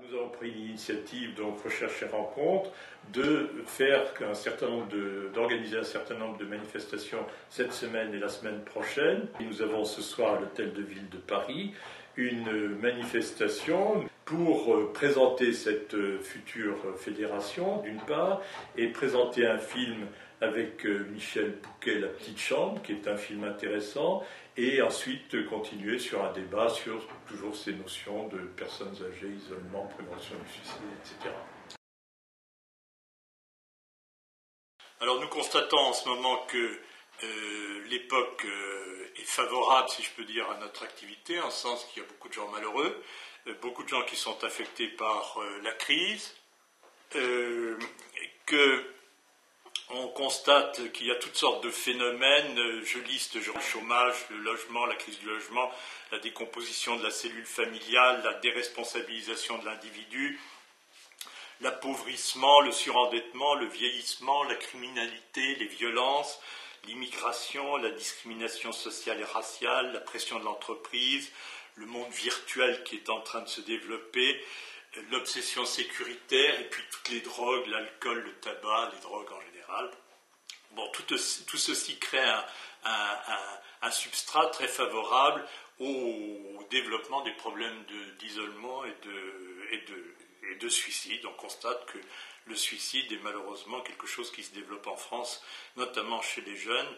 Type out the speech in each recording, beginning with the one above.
Nous avons pris l'initiative, donc Recherche et Rencontres, de faire d'organiser un certain nombre de manifestations cette semaine et la semaine prochaine. Et nous avons ce soir à l'Hôtel de Ville de Paris une manifestation pour présenter cette future fédération d'une part et présenter un film avec Michel Bouquet, La Petite Chambre, qui est un film intéressant, et ensuite continuer sur un débat sur toujours ces notions de personnes âgées, isolement, prévention du suicide, etc. Alors nous constatons en ce moment que l'époque est favorable, si je peux dire, à notre activité, en ce sens qu'il y a beaucoup de gens malheureux, beaucoup de gens qui sont affectés par la crise, on constate qu'il y a toutes sortes de phénomènes, je liste le chômage, le logement, la crise du logement, la décomposition de la cellule familiale, la déresponsabilisation de l'individu, l'appauvrissement, le surendettement, le vieillissement, la criminalité, les violences, l'immigration, la discrimination sociale et raciale, la pression de l'entreprise, le monde virtuel qui est en train de se développer, l'obsession sécuritaire, et puis toutes les drogues, l'alcool, le tabac, les drogues en général. Bon, tout ceci crée un substrat très favorable au développement des problèmes d'isolement et de suicide. On constate que le suicide est malheureusement quelque chose qui se développe en France, notamment chez les jeunes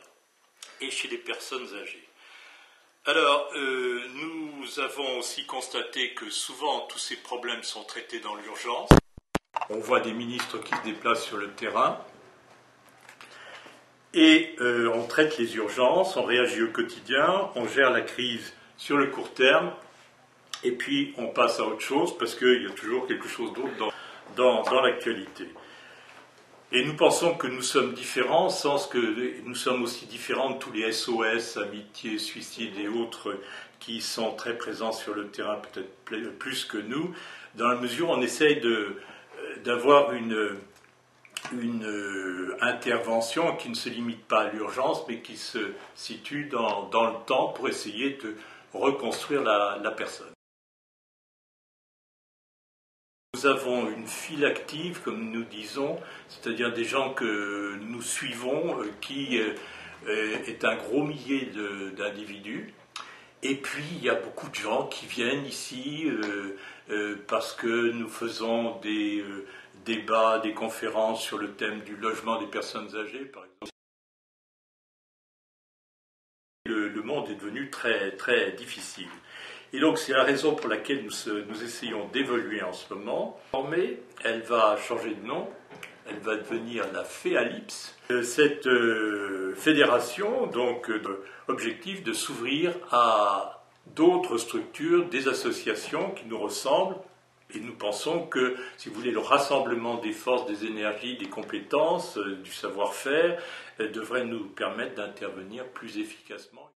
et chez les personnes âgées. Alors, nous avons aussi constaté que souvent tous ces problèmes sont traités dans l'urgence. On voit des ministres qui se déplacent sur le terrain et on traite les urgences, on réagit au quotidien, on gère la crise sur le court terme et puis on passe à autre chose parce qu'il y a toujours quelque chose d'autre dans l'actualité. Et nous pensons que nous sommes différents, en sens que nous sommes aussi différents de tous les SOS, amitié, suicide et autres qui sont très présents sur le terrain, peut-être plus que nous, dans la mesure où on essaye d'avoir une intervention qui ne se limite pas à l'urgence, mais qui se situe dans le temps pour essayer de reconstruire la personne. Nous avons une file active, comme nous disons, c'est-à-dire des gens que nous suivons, qui est un gros millier d'individus. Et puis, il y a beaucoup de gens qui viennent ici parce que nous faisons des débats, des conférences sur le thème du logement des personnes âgées, par exemple. Le monde est devenu très, très difficile. Et donc c'est la raison pour laquelle nous essayons d'évoluer en ce moment. Mais elle va changer de nom, elle va devenir la FEALIPS. Cette fédération, donc, objectif de s'ouvrir à d'autres structures, des associations qui nous ressemblent. Et nous pensons que, si vous voulez, le rassemblement des forces, des énergies, des compétences, du savoir-faire, devrait nous permettre d'intervenir plus efficacement.